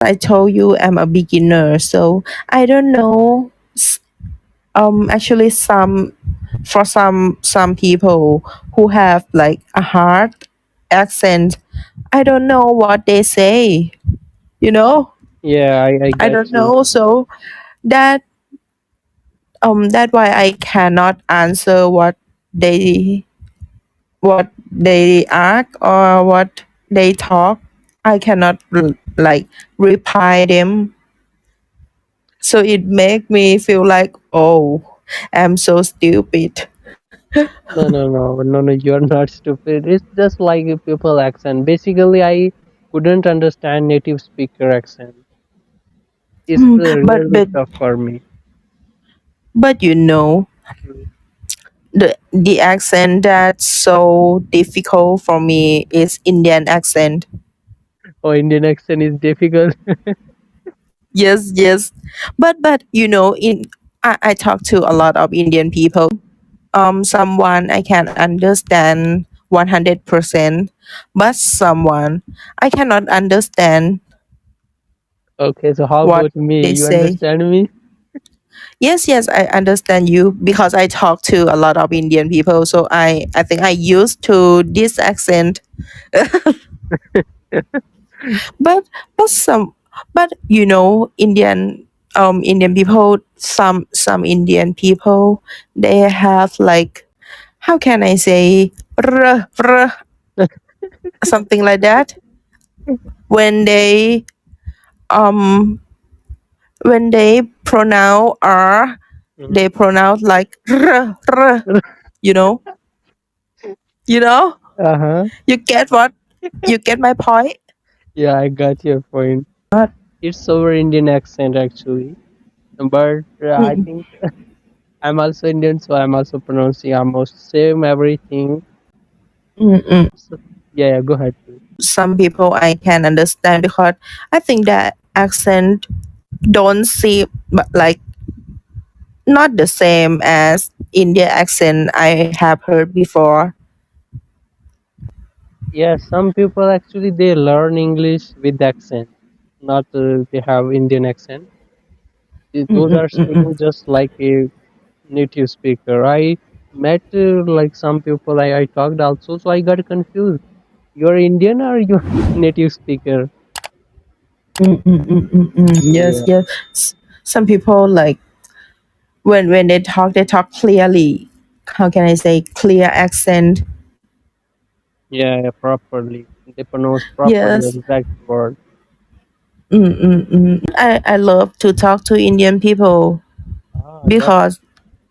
I told you I'm a beginner, so I don't know. Actually, some people who have like a hard accent, I don't know what they say. You know, Yeah, I I get don't you. know. So that that's why I cannot answer they what they ask or what they talk. I cannot like reply them. So it make me feel like, oh, I'm so stupid. No, no, no, no, no. You're not stupid. It's just like a people accent. Basically, I couldn't understand native speaker accent. It's but really but tough for me. but Mm. the accent that's so difficult for me is Indian accent. Oh, Indian accent is difficult. Yes, yes. But in I talk to a lot of Indian people. Someone I can understand 100%, but someone I cannot understand Okay, so how what about me? they You say. understand me? Yes, yes, I understand you because I talk to a lot of Indian people, so I think I used to this accent. But but some but Indian people, some Indian people, they have like, how can I say, something like that when um they pronounce r, Mhm. they pronounce like r. you know you know Uh-huh. you get what you get my point. Yeah, I got your point. But It's over Indian accent actually. But I mm, think I'm also Indian, so I'm also pronouncing almost same everything. mm, mm. So, yeah, yeah, go ahead, please. Some people I can understand because I think that accent don't seem like not the same as India accent I have heard before. Yeah, some people actually they learn English with accent, not they have Indian accent. Those Mm-mm, are mm-mm. speaking just like a native speaker. I met like some people I talked also, so I got confused. You're Indian or you're native speaker? Yes, Yeah, yes. Some people like when they talk clearly. How can I say clear accent? yeah, yeah, properly. They pronounce properly Yes. exact word. I love to talk to Indian people Ah, that because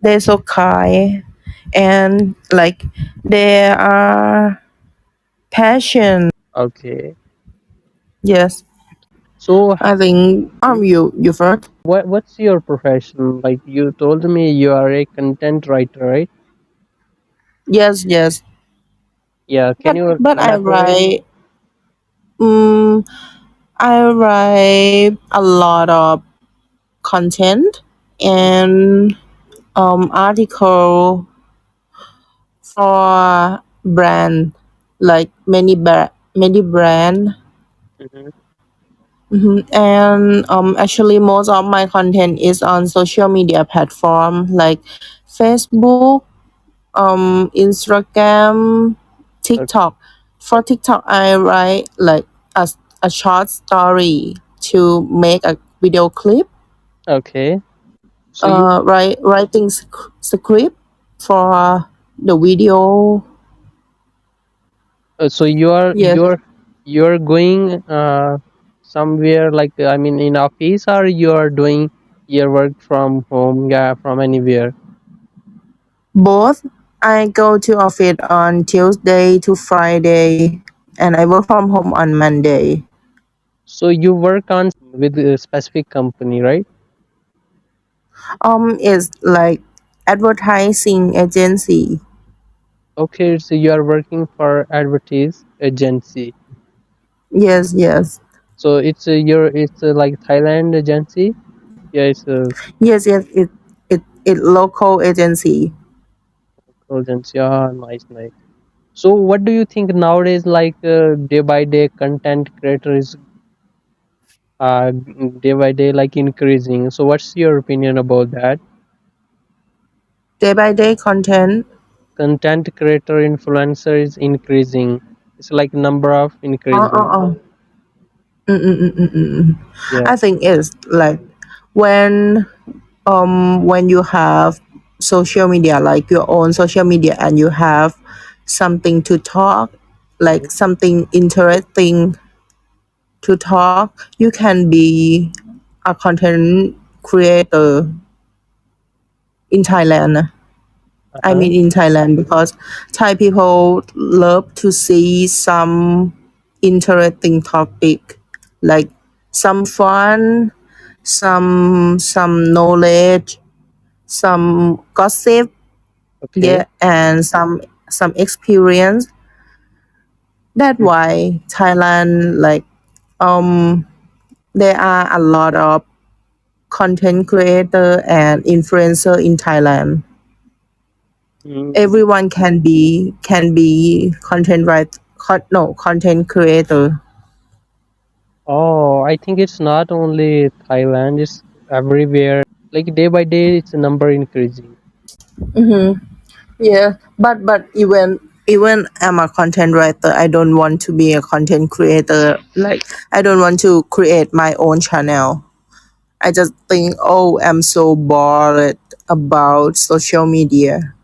they're so kind and like they are passion. okay. Yes. So, I think you first. what's your profession? Like you told me, you are a content writer, right? Yes, yes. Yeah, can you But elaborate? um I write a lot of content and article for brand, like many brand. Mm-hmm. And actually most of my content is on social media platform like Facebook, Instagram, TikTok. For TikTok, I write like a, a short story to make a video clip. Okay. So you Writing script for the video. so you are Yes, you're going somewhere like I mean in office or you are doing your work from home, yeah, from anywhere. both. I go to office on Tuesday to Friday, and I work from home on Monday. So you work on with a specific company, right? It's like advertising agency. Okay, so you are working for advertise agency. Yes, yes, So it's it's like Thailand agency. Yeah, it's a yes, yes. It local agency. agency. Ah, nice, nice. So what do you think nowadays? Like day by day, content creator is day by day, like increasing. So what's your opinion about that? Day by day content. Content creator influencer is increasing. It's like number of Oh, oh, increasing. oh. Mm. Yeah. I think it's like when you have social media, like your own social media, and you have something to talk, Mhm. like something interesting to talk, you can be a content creator in Thailand. I Uh-huh. mean, in Thailand, because Thai people love to see some interesting topic, like some fun, some knowledge, some gossip, Okay. yeah, and some experience. That's Mm. why Thailand, like, um, there are a lot of content creator and influencer in Thailand. Mm. Everyone can be content creator. Oh, I think it's not only Thailand, it's everywhere. Like day by day, it's a number increasing. Yeah, but even I'm a content writer, I don't want to be a content creator. Like, I don't want to create my own channel. I just think, oh, I'm so bored about social media.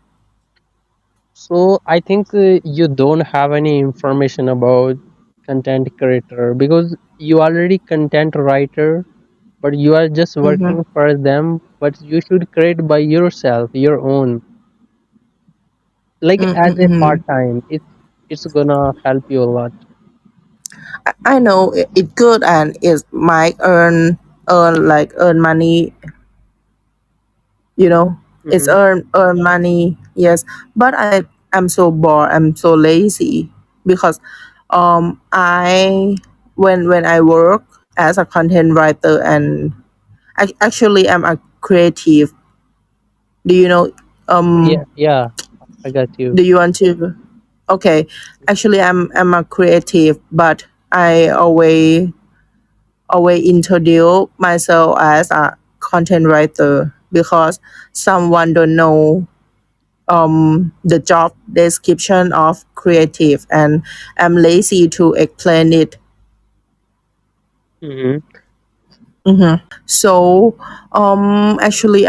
So I think you don't have any information about content creator because you already content writer, but you are just Mm-hmm. working for them. But you should create by yourself, your own, like as a part Mm-mm-mm. time. It's gonna help you a lot. I know it good, and it might earn money, it's Hmm. earn money, yes, but I'm so bored, I'm so lazy, because I when I work as a content writer, and actually I'm a creative. Do you know, Yeah, um yeah, I got you. do you want to, okay, actually I'm a creative, but I always introduce myself as a content writer, because someone don't know the job description of creative, and I'm lazy to explain it. Hmm. So actually,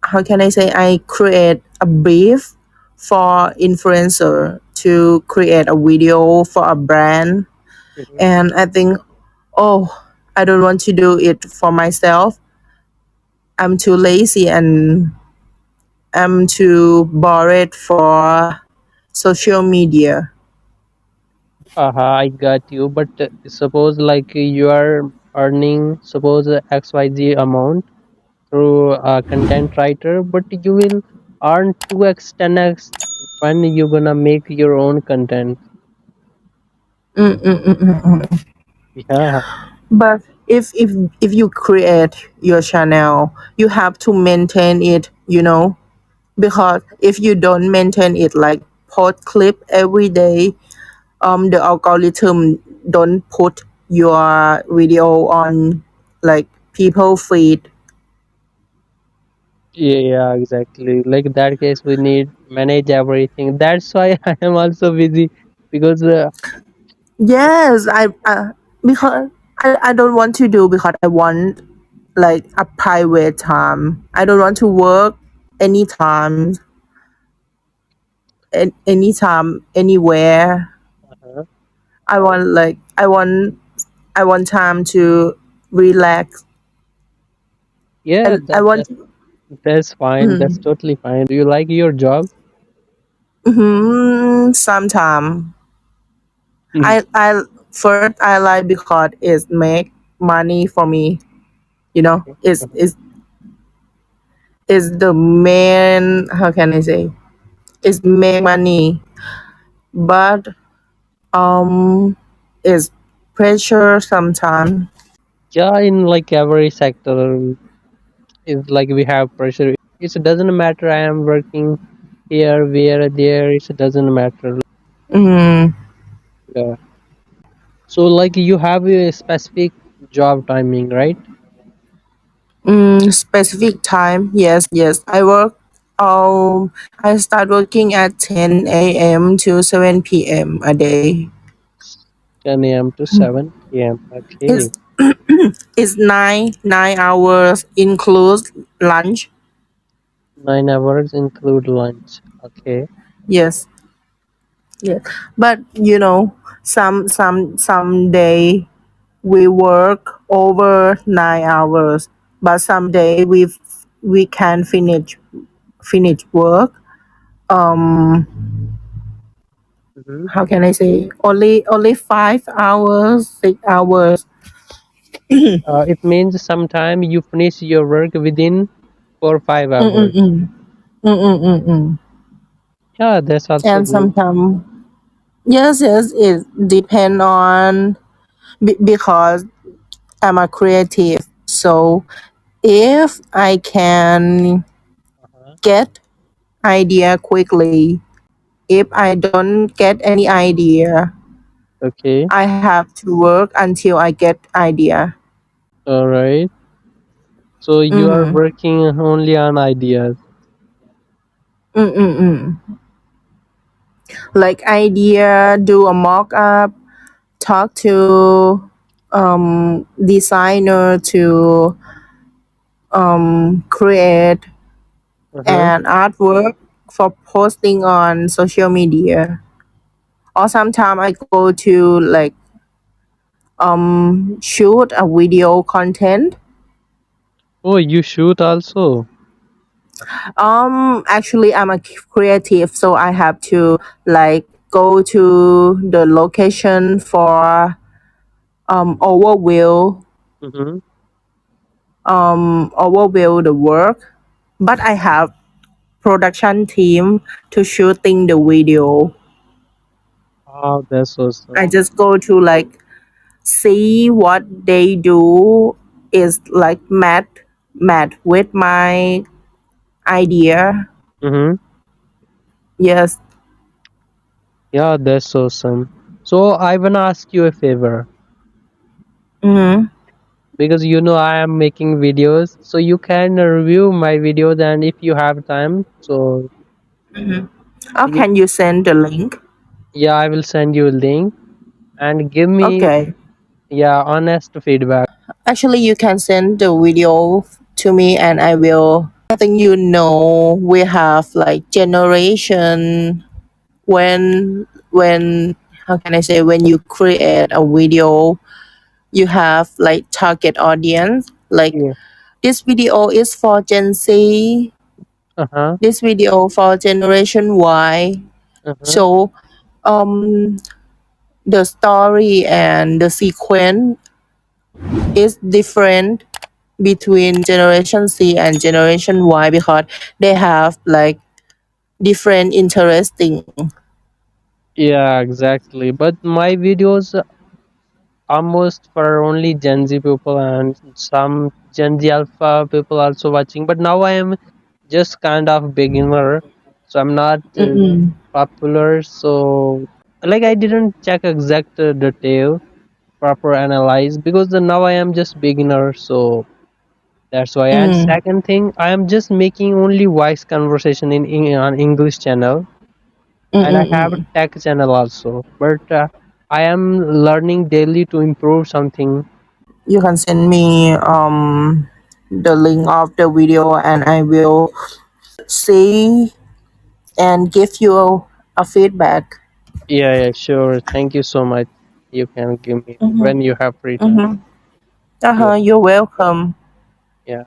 how can I say, I create a brief for influencer to create a video for a brand, Hmm. and I think, oh, I don't want to do it for myself. I'm too lazy, and I'm too bored for social media. I got you. But suppose like you are earning suppose XYZ amount through a content writer, but you will earn 2x, 10x when you're gonna make your own content. Mm-mm-mm-mm. Yeah. But if you create your channel, you have to maintain it, because if you don't maintain it, like post clip every day, the algorithm don't put your video on, like, people feed. Yeah, yeah, exactly. Like that case, we need manage everything. That's why I am also busy because Yes, I because I don't want to do, because I want, like, a private time. I don't want to work anytime, anytime, anywhere. uh, I want time to relax. yeah, I want. that's fine. That's totally fine. Do you like your job? Sometime Mhm. I first I like, because it make money for me. Okay. It's Uh-huh. it's it's the main, how can I say, it's make money, but um it's pressure sometimes. Yeah, in like every sector is like we have pressure. It doesn't matter. I am working here, where, there. It doesn't matter. Mm, Yeah. So like you have a specific job timing, right? Specific time. Yes, yes. I start working at 10 a.m. to 7 p.m. a day. 10 a.m. to 7 p.m. It's Okay. it's nine hours includes lunch. 9 hours include lunch. Okay. Yes, yes. But some day we work over 9 hours, but someday we can finish work. Um, Mm-hmm. how can I say? Only 5 hours, 6 hours. It means sometime you finish your work within 4 or 5 hours. Mm-mm-mm. Mm-mm-mm-mm. Yeah, that's also And good. sometimes, yes, yes, it depend on because I'm a creative. So if I can Uh-huh. get idea quickly, if I don't get any idea, Okay. I have to work until I get idea. All right. So you are Mm-hmm. working only on ideas. Mm-mm-mm. Like idea, do a mock up, talk to designer to create Uh-huh. an artwork for posting on social media. Or sometimes I go to like shoot a video content. Oh, you shoot also. Actually I'm a creative, so I have to like go to the location for Mm-hmm. overview the work, but I have production team to shooting the video. Oh, that's I awesome. just go to like see what they do is like match with my idea. Mm-hmm. Yes. Yeah, that's awesome. So I wanna ask you a favor Mm-hmm. because you know I am making videos, so you can review my videos, and if you have time, so How you, can you send the link? yeah, I will send you a link and give me, Okay. yeah, honest feedback. Actually, you can send the video to me and I will. I think we have like generation when how can I say when you create a video, you have like target audience. Like Yeah. this video is for Gen Z. Uh-huh. This video for Generation Y. Uh-huh. So um, the story and the sequence is different between Generation Z and Generation Y because they have like different interesting. Yeah, exactly. But my videos almost for only Gen Z people and some Gen Z Alpha people also watching. But now I am just kind of beginner, so I'm not Mm-mm. popular. So like I didn't check exact detail, proper analyze because now I am just beginner. So that's why. And Mm. second thing, I am just making only voice conversation in on English channel, and I have a Mm-mm-mm. tech channel also. But I am learning daily to improve something. You can send me the link of the video and I will see and give you a feedback. Yeah, yeah, sure. Thank you so much. You can give me Mm-hmm. when you have free time. Mm-hmm. Yeah, You're welcome. yeah.